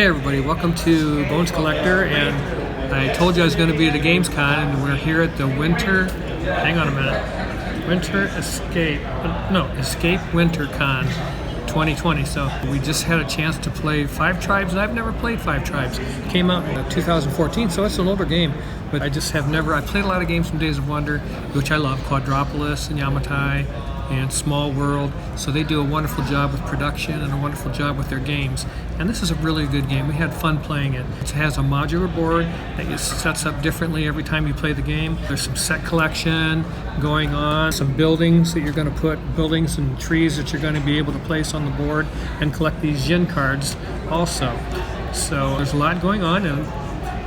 Hey everybody, welcome to Bones Collector, and I told you I was going to be at a Games Con, and we're here at the Escape Winter Con 2020. So we just had a chance to play Five Tribes, and I've never played Five Tribes. It came out in 2014, so it's an older game, but I played a lot of games from Days of Wonder, which I love, Quadropolis and Yamatai and Small World. So they do a wonderful job with production and a wonderful job with their games. And this is a really good game. We had fun playing it. It has a modular board that sets up differently every time you play the game. There's some set collection going on, some buildings that you're going to buildings and trees that you're going to be able to place on the board and collect these yin cards also. So there's a lot going on, and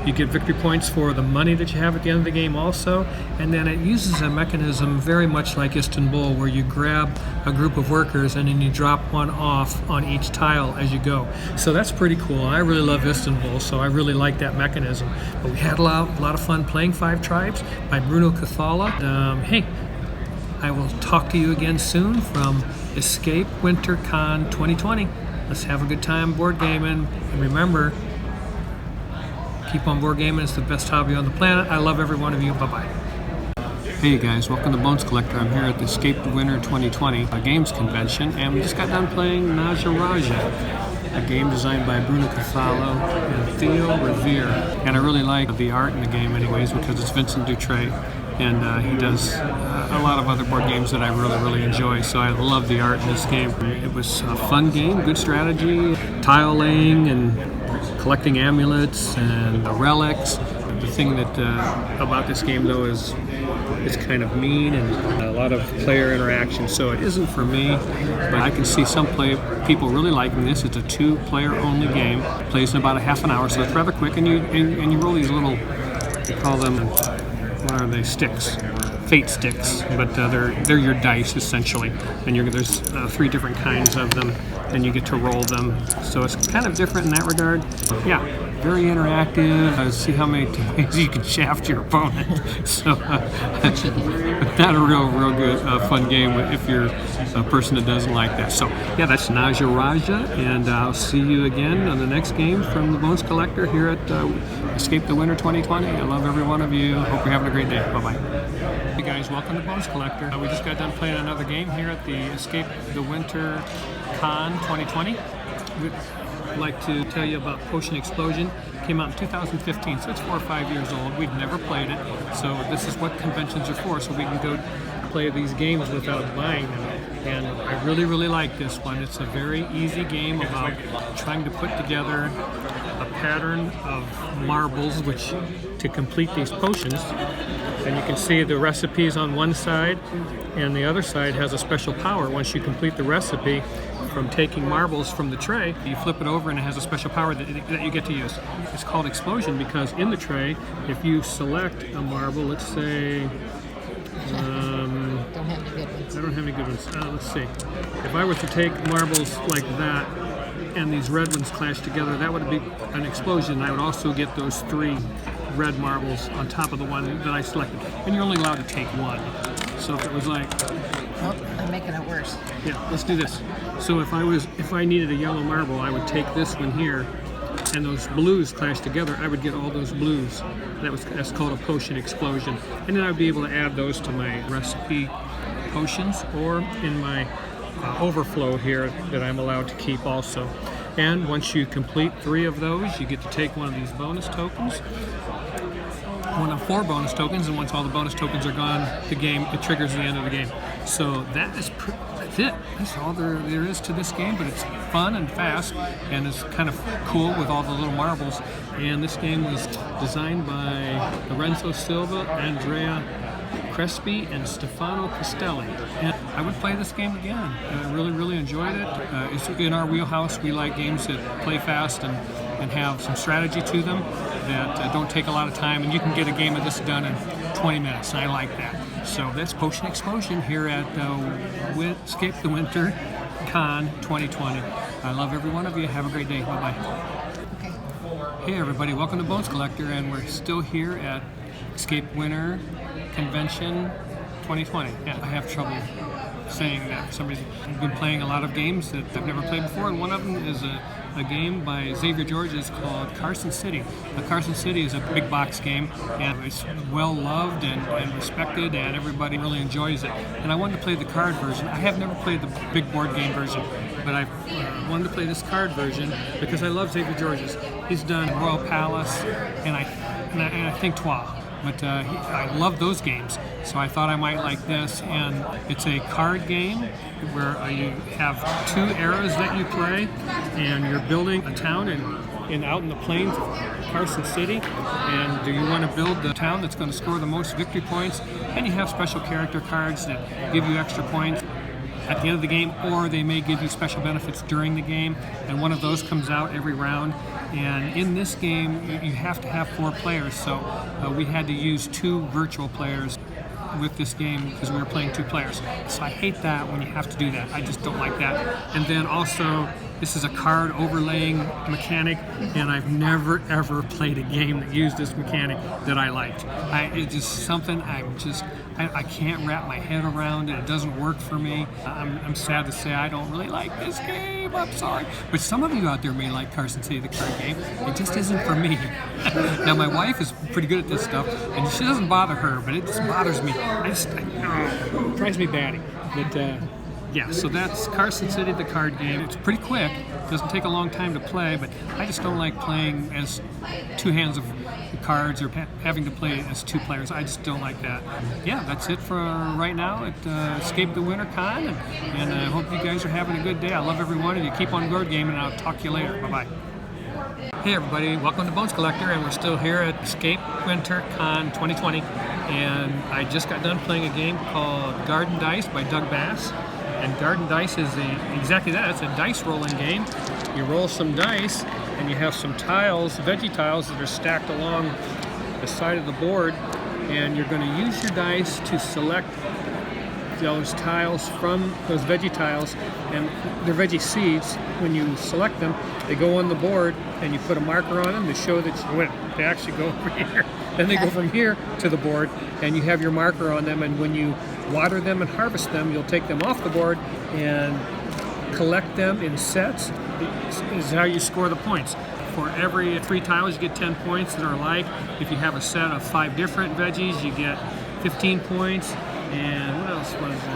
you get victory points for the money that you have at the end of the game also. And then it uses a mechanism very much like Istanbul, where you grab a group of workers and then you drop one off on each tile as you go. So that's pretty cool. I really love Istanbul, so I really like that mechanism. But we had a lot of fun playing Five Tribes by Bruno Cathala. Hey, I will talk to you again soon from Escape Winter Con 2020. Let's have a good time board gaming. And remember, keep on board gaming. It's the best hobby on the planet. I love every one of you. Bye-bye. Hey guys, welcome to Bones Collector. I'm here at the Escape Winter 2020 Games Convention, and we just got done playing Naja Raja, a game designed by Bruno Cathala and Theo Revere. And I really like the art in the game anyways, because it's Vincent Dutray, and he does a lot of other board games that I really enjoy. So I love the art in this game. It was a fun game, good strategy, tile laying and collecting amulets and relics. The thing that about this game though is it's kind of mean and a lot of player interaction, so it isn't for me, but I can see some people really liking this. It's a 2-player only game, plays in about a half an hour, so it's rather quick, and you roll these little, they call them, what are they, sticks, fate sticks, but they're your dice essentially, and there's 3 different kinds of them, and you get to roll them, so it's kind of different in that regard. Yeah, very interactive. See how many ways you can shaft your opponent. So not a real good fun game if you're a person that doesn't like that. So yeah, that's Naja Raja, and I'll see you again on the next game from the Bones Collector here at Escape the Winter 2020. I love every one of you. Hope you're having a great day. Bye-bye. Hey guys, welcome to Bones Collector. We just got done playing another game here at the Escape the Winter Con 2020. I'd like to tell you about Potion Explosion. It came out in 2015, so it's 4 or 5 years old. We've never played it, so this is what conventions are for, so we can go play these games without buying them. And I really like this one. It's a very easy game about trying to put together a pattern of marbles to complete these potions. And you can see the recipes on one side, and the other side has a special power. Once you complete the recipe from taking marbles from the tray, you flip it over and it has a special power that you get to use. It's called Explosion because in the tray, if you select a marble, let's say, don't have any good ones. I don't have any good ones. Let's see. If I were to take marbles like that and these red ones clash together, that would be an explosion. I would also get those 3 red marbles on top of the one that I selected. And you're only allowed to take 1. So if it was like... Oh, I'm making it worse. Yeah, let's do this. So if I needed a yellow marble, I would take this one here, and those blues clash together, I would get all those blues. That's called a Potion Explosion. And then I would be able to add those to my recipe potions or in my overflow here that I'm allowed to keep also. And once you complete 3 of those, you get to take one of these bonus tokens, one of 4 bonus tokens, and once all the bonus tokens are gone, it triggers the end of the game. So that's it. That's all there is to this game, but it's fun and fast, and it's kind of cool with all the little marbles. And this game was designed by Lorenzo Silva, Andrea Crespi, and Stefano Castelli. And I would play this game again. I really enjoyed it. It's in our wheelhouse. We like games that play fast and have some strategy to them that don't take a lot of time, and you can get a game of this done in 20 minutes, and I like that. So that's Potion Explosion here at Escape the Winter Con 2020. I love every one of you. Have a great day. Bye-bye. Okay. Hey everybody, welcome to Bones Collector, and we're still here at Escape Winter Convention 2020. Yeah, I have trouble saying that for some reason. I've been playing a lot of games that I've never played before, and one of them is a game by Xavier Georges called Carson City. Carson City is a big box game, and it's well loved and respected, and everybody really enjoys it. And I wanted to play the card version. I have never played the big board game version, but I wanted to play this card version because I love Xavier Georges. He's done Royal Palace and I think Trois. But I love those games, so I thought I might like this. And it's a card game where you have 2 eras that you play, and you're building a town out in the plains of Carson City. And do you want to build the town that's going to score the most victory points? And you have special character cards that give you extra points at the end of the game, or they may give you special benefits during the game, and one of those comes out every round. And in this game, you have to have 4 players, so we had to use 2 virtual players with this game because we were playing 2 players. So I hate that when you have to do that. I just don't like that. And then also, this is a card overlaying mechanic, and I've never ever played a game that used this mechanic that I liked. It's just something I can't wrap my head around it. It doesn't work for me. I'm sad to say I don't really like this game. I'm sorry. But some of you out there may like Carson City, the card game. It just isn't for me. Now, my wife is pretty good at this stuff, and she doesn't bother her, but it just bothers me. It drives me batty. But, yeah, so that's Carson City, the card game. It's pretty quick. It doesn't take a long time to play, but I just don't like playing as 2 hands of cards or having to play as 2 players. I just don't like that. Yeah, that's it for right now at Escape the Winter Con, and I hope you guys are having a good day. I love every one of you. Keep on board gaming, and I'll talk to you later. Bye-bye. Hey everybody, welcome to Bones Collector, and we're still here at Escape Winter Con 2020, and I just got done playing a game called Garden Dice by Doug Bass. And Garden Dice is exactly that. It's a dice rolling game. You roll some dice, and you have some tiles, veggie tiles, that are stacked along the side of the board, and you're going to use your dice to select those tiles from those veggie tiles, and they're veggie seeds. When you select them, they go on the board, and you put a marker on them to show that you win. They actually go over here. Then they go from here to the board, and you have your marker on them, and when you water them and harvest them, you'll take them off the board and collect them in sets. This is how you score the points. For every 3 tiles, you get 10 points that are alike. If you have a set of 5 different veggies, you get 15 points. And what else was it?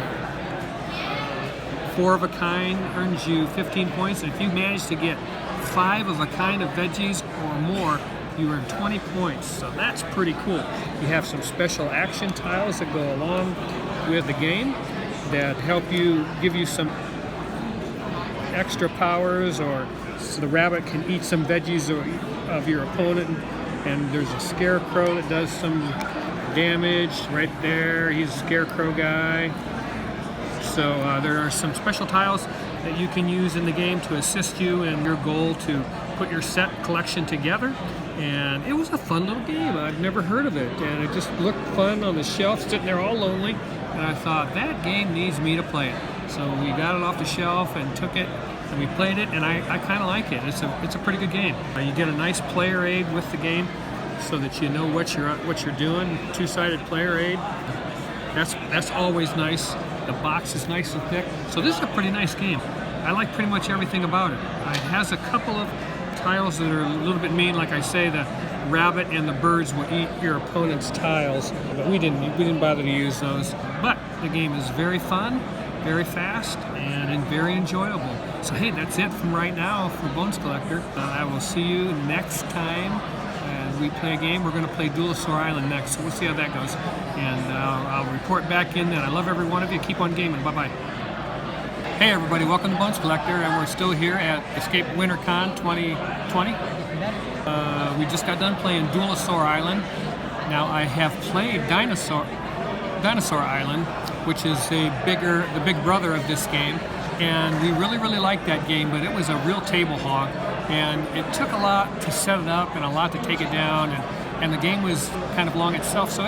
4 of a kind earns you 15 points. And if you manage to get 5 of a kind of veggies or more, you earn 20 points. So that's pretty cool. You have some special action tiles that go along with the game that help you, give you some extra powers, or so the rabbit can eat some veggies of your opponent. And there's a scarecrow that does some damage right there. He's a scarecrow guy. So there are some special tiles that you can use in the game to assist you in your goal to put your set collection together. And it was a fun little game. I've never heard of it, and it just looked fun on the shelf, sitting there all lonely. And I thought, that game needs me to play it. So we got it off the shelf and took it, and we played it, and I kind of like it. It's a pretty good game. You get a nice player aid with the game, so that you know what you're doing. 2-sided player aid. That's always nice. The box is nice and thick. So this is a pretty nice game. I like pretty much everything about it. It has a couple of tiles that are a little bit mean. Like I say, the rabbit and the birds will eat your opponent's tiles, but we didn't bother to use those. But the game is very fun, very fast, and very enjoyable. So hey, that's it from right now for Bones Collector. I will see you next time we play a game. We're going to play Duelosaur Island next, so we'll see how that goes. And I'll report back in then. I love every one of you. Keep on gaming. Bye-bye. Hey everybody, welcome to Bones Collector, and we're still here at Escape Winter Con 2020. We just got done playing Duelosaur Island. Now I have played Dinosaur Island, which is the big brother of this game, and we really liked that game, but it was a real table hog, and it took a lot to set it up and a lot to take it down, and the game was kind of long itself, so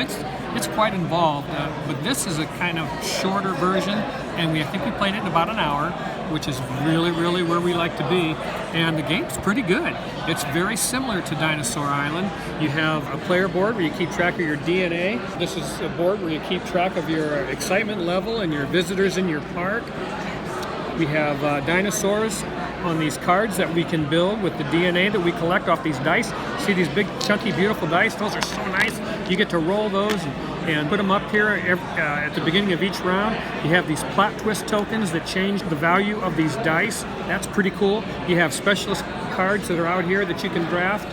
it's quite involved. But this is a kind of shorter version, and I think we played it in about an hour, which is really, really where we like to be. And the game's pretty good. It's very similar to Dinosaur Island. You have a player board where you keep track of your DNA. This is a board where you keep track of your excitement level and your visitors in your park. We have dinosaurs on these cards that we can build with the DNA that we collect off these dice. See these big, chunky, beautiful dice? Those are so nice. You get to roll those and put them up here at the beginning of each round. You have these plot twist tokens that change the value of these dice. That's pretty cool. You have specialist cards that are out here that you can draft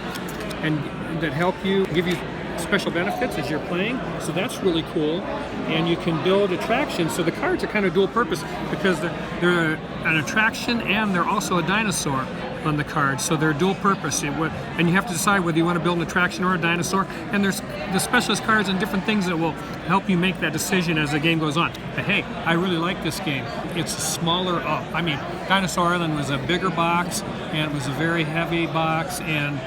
and that help you, give you special benefits as you're playing, so that's really cool. And you can build attractions, so the cards are kind of dual purpose because they're an attraction and they're also a dinosaur on the cards, so they're dual purpose. And you have to decide whether you want to build an attraction or a dinosaur, and there's the specialist cards and different things that will help you make that decision as the game goes on. But hey, I really like this game. It's a smaller, Dinosaur Island was a bigger box and it was a very heavy box, and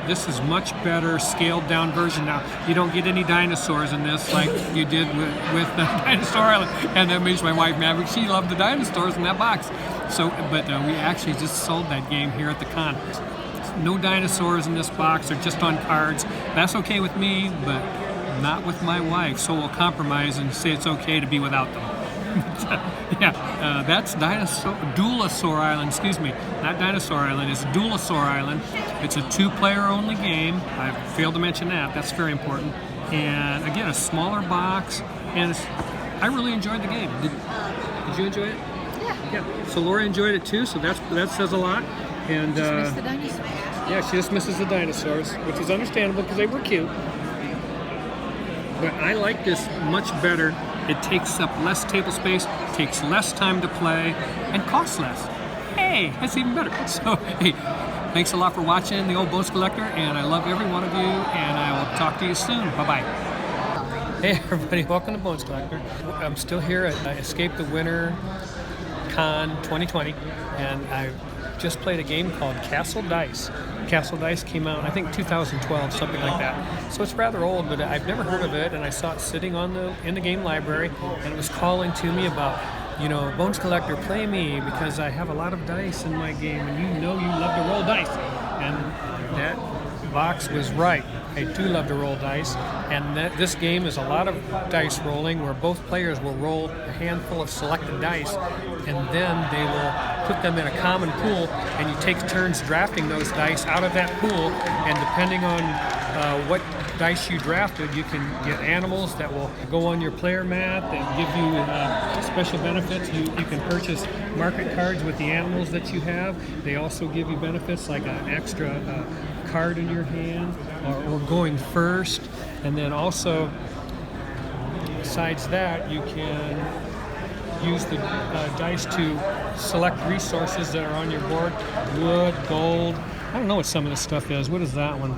this is much better scaled down version. Now, you don't get any dinosaurs in this like you did with the Dinosaur Island, and that makes my wife mad because she loved the dinosaurs in that box. So, but we actually just sold that game here at the con. No dinosaurs in this box, they're just on cards. That's okay with me, but not with my wife, so we'll compromise and say it's okay to be without them. That's Dualosaur Island, excuse me, not Dinosaur Island, it's Dualosaur Island. It's a 2-player only game. I failed to mention that, that's very important. And again, a smaller box, and I really enjoyed the game. Did you enjoy it? Yeah. So Laura enjoyed it too, so that says a lot. And Just missed the dinosaurs. yeah, she just misses the dinosaurs, which is understandable because they were cute. But I like this much better. It takes up less table space, takes less time to play, and costs less. Hey, that's even better. So, hey, thanks a lot for watching The Old Bones Collector, and I love every one of you, and I will talk to you soon. Bye-bye. Hey, everybody, welcome to Bones Collector. I'm still here at Escape the Winter Con 2020, and I just played a game called Castle Dice. Castle Dice came out, I think, 2012, something like that. So it's rather old, but I've never heard of it, and I saw it sitting in the game library, and it was calling to me about, Bones Collector, play me, because I have a lot of dice in my game, and you love to roll dice. And that box was right. I do love to roll dice, and this game is a lot of dice rolling where both players will roll a handful of selected dice, and then they will put them in a common pool, and you take turns drafting those dice out of that pool, and depending on what dice you drafted, you can get animals that will go on your player mat that give you special benefits. You can purchase market cards with the animals that you have. They also give you benefits like an extra card in your hand or going first. And then also, besides that, you can use the dice to select resources that are on your board. Wood, gold. I don't know what some of this stuff is. What is that one?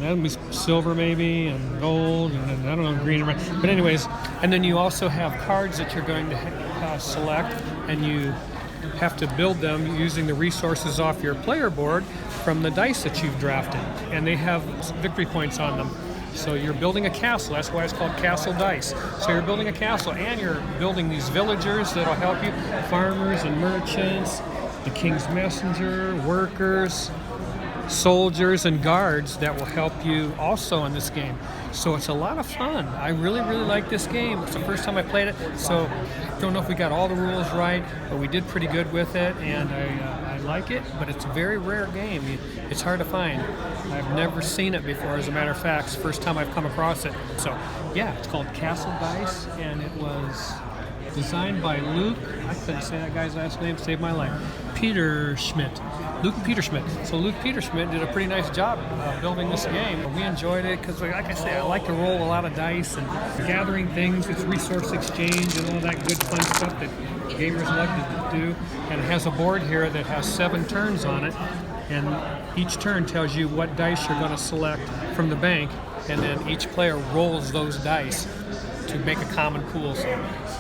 That would be silver maybe, and gold, and then, I don't know, green and red. But anyways, and then you also have cards that you're going to select, and you have to build them using the resources off your player board from the dice that you've drafted. And they have victory points on them. So you're building a castle. That's why it's called Castle Dice. So you're building a castle, and you're building these villagers that'll help you, farmers and merchants, the king's messenger, workers, soldiers, and guards that will help you also in this game. So it's a lot of fun. I really, really like this game. It's the first time I played it, so I don't know if we got all the rules right, but we did pretty good with it, and I like it, but it's a very rare game. It's hard to find. I've never seen it before, as a matter of fact. It's the first time I've come across it. So yeah, it's called Castle Dice, and it was designed by Luke, I couldn't say that guy's last name, saved my life, Peter Schmidt. Luke Peter Schmidt. So Luke Peter Schmidt did a pretty nice job building this game. We enjoyed it because, like I say, I like to roll a lot of dice and gathering things. It's resource exchange and all that good fun stuff that gamers like to do. And it has a board here that has 7 turns on it, and each turn tells you what dice you're going to select from the bank, and then each player rolls those dice to make a common pool. So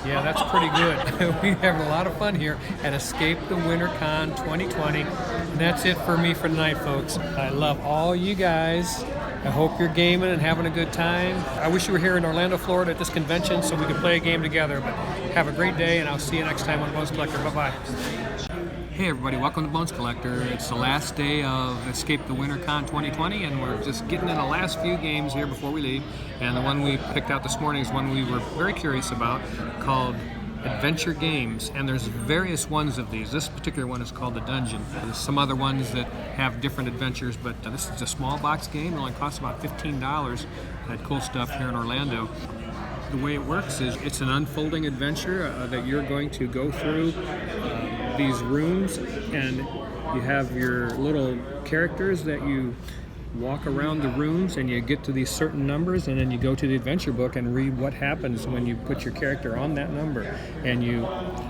yeah, that's pretty good. We have a lot of fun here at Escape the Winter Con 2020. And that's it for me for tonight, folks. I love all you guys. I hope you're gaming and having a good time. I wish you were here in Orlando, Florida at this convention so we could play a game together. But have a great day, and I'll see you next time on Bones Collector. Bye-bye. Hey everybody, welcome to Bones Collector. It's the last day of Escape the Winter Con 2020, and we're just getting in the last few games here before we leave. And the one we picked out this morning is one we were very curious about, called Adventure Games, and there's various ones of these. This particular one is called The Dungeon. There's some other ones that have different adventures, but this is a small box game. It only costs about $15. Had cool stuff here in Orlando. The way it works is it's an unfolding adventure that you're going to go through these rooms, and you have your little characters that you walk around the rooms, and you get to these certain numbers, and then you go to the adventure book and read what happens when you put your character on that number, and you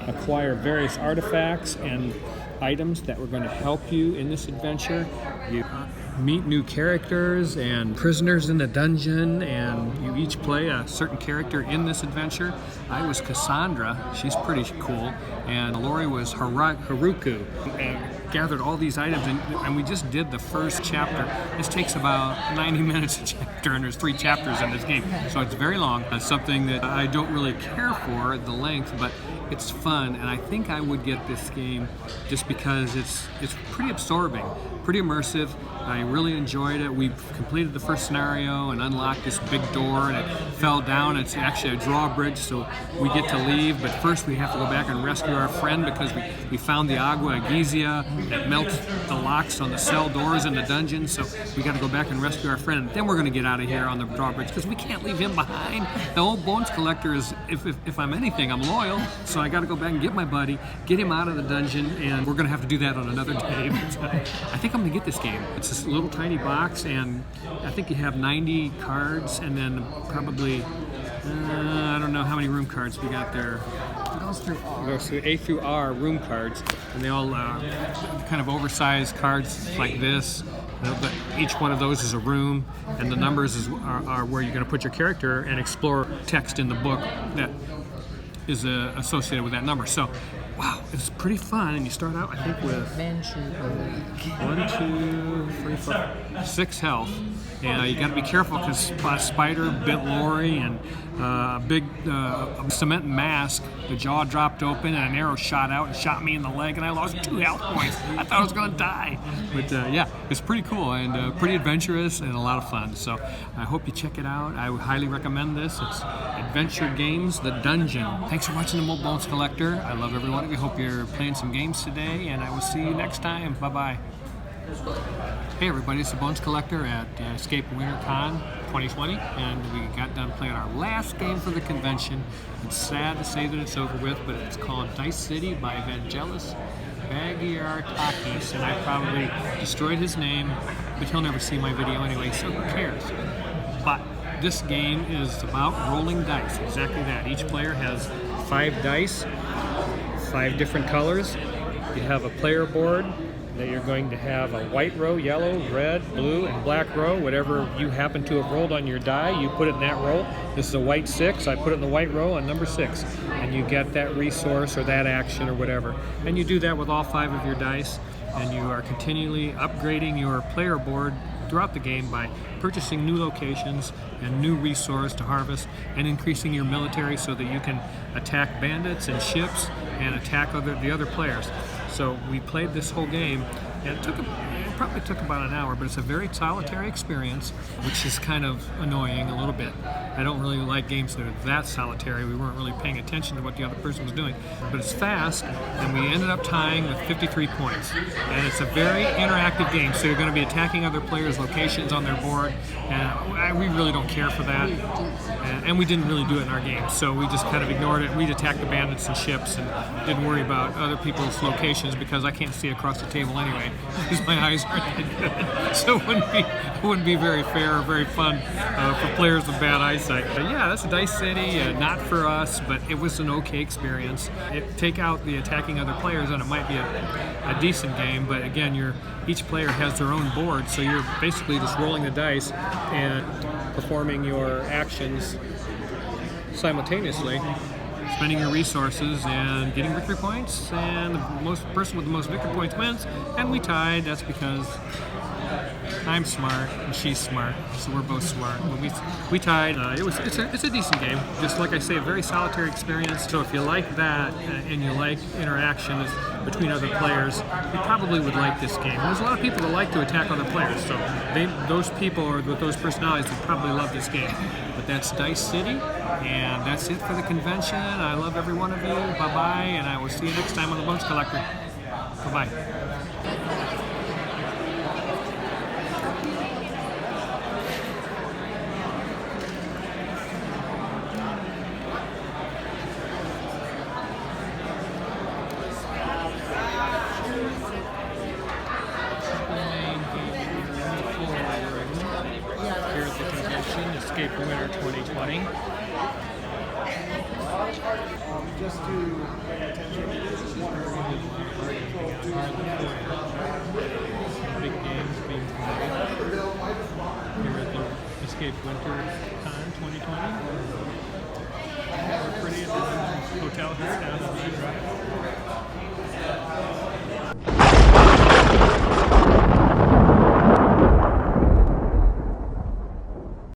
acquire various artifacts and items that were going to help you in this adventure. You meet new characters and prisoners in the dungeon, and you each play a certain character in this adventure. I was Cassandra, she's pretty cool, and Lori was Haruku. And gathered all these items, and we just did the first chapter. This takes about 90 minutes a chapter, and there's 3 chapters in this game, so it's very long. It's something that I don't really care for, the length, but it's fun, and I think I would get this game just because it's pretty absorbing, pretty immersive. I really enjoyed it. We completed the first scenario and unlocked this big door, and it fell down. It's actually a drawbridge, so we get to leave, but first we have to go back and rescue our friend because we found the Agua Agizia that melts the locks on the cell doors in the dungeon, so we got to go back and rescue our friend. Then we're going to get out of here on the drawbridge because we can't leave him behind. The old Bones Collector is, if I'm anything, I'm loyal, so I got to go back and get my buddy, get him out of the dungeon, and we're going to have to do that on another day. I think I'm going to get this game. It's this little tiny box, and I think you have 90 cards, and then probably, I don't know how many room cards we got there. It goes through R. Goes through A through R room cards, and they all kind of oversized cards like this. But each one of those is a room, and the numbers are where you're going to put your character and explore text in the book that is associated with that number. So, wow, it's pretty fun, and you start out, I think, with 1, 2, 3, 4, 6 health, and you got to be careful because a spider bit Lori, and a big cement mask, the jaw dropped open, and an arrow shot out and shot me in the leg, and I lost 2 health points. I thought I was going to die, but yeah, it's pretty cool and pretty adventurous and a lot of fun. So I hope you check it out. I would highly recommend this. It's Adventure Games, The Dungeon. Thanks for watching the Old Bones Collector. I love every one of you. Hope you're playing some games today, and I will see you next time. Bye-bye. Hey everybody, it's the Bones Collector at Escape Winter Con 2020, and we got done playing our last game for the convention. It's sad to say that it's over with, but it's called Dice City by Vangelis Bagiartakis, and I probably destroyed his name, but he'll never see my video anyway, so who cares? But this game is about rolling dice, exactly that. Each player has 5 dice, 5 different colors. You have a player board that you're going to have a white row, yellow, red, blue, and black row. Whatever you happen to have rolled on your die, you put it in that row. This is a white 6. I put it in the white row on number 6. And you get that resource or that action or whatever. And you do that with all 5 of your dice. And you are continually upgrading your player board throughout the game by purchasing new locations and new resource to harvest, and increasing your military so that you can attack bandits and ships and attack the other players. So we played this whole game, and it probably took about an hour, but it's a very solitary experience, which is kind of annoying a little bit. I don't really like games that are that solitary. We weren't really paying attention to what the other person was doing. But it's fast, and we ended up tying with 53 points. And it's a very interactive game, so you're going to be attacking other players' locations on their board, and we really don't care for that. And we didn't really do it in our game, so we just kind of ignored it. We'd attack the bandits and ships and didn't worry about other people's locations because I can't see across the table anyway because my eyes aren't that good. So it wouldn't be very fair or very fun for players with bad eyesight. But yeah, that's a Dice City, not for us, but it was an okay experience. Take out the attacking other players and it might be a decent game, but again, each player has their own board, so you're basically just rolling the dice and performing your actions simultaneously, spending your resources and getting victory points, and the person with the most victory points wins, and we tied. That's because I'm smart and she's smart, so we're both smart. When we tied. It's a decent game. Just like I say, a very solitary experience. So if you like that and you like interactions between other players, you probably would like this game. There's a lot of people that like to attack other players, so those people or with those personalities would probably love this game. But that's Dice City, and that's it for the convention. I love every one of you. Bye bye, and I will see you next time on the Bones Collector. Bye bye. Here at the convention, Escape Winter 2020. Just to pay attention Big games being played here at the Escape Winter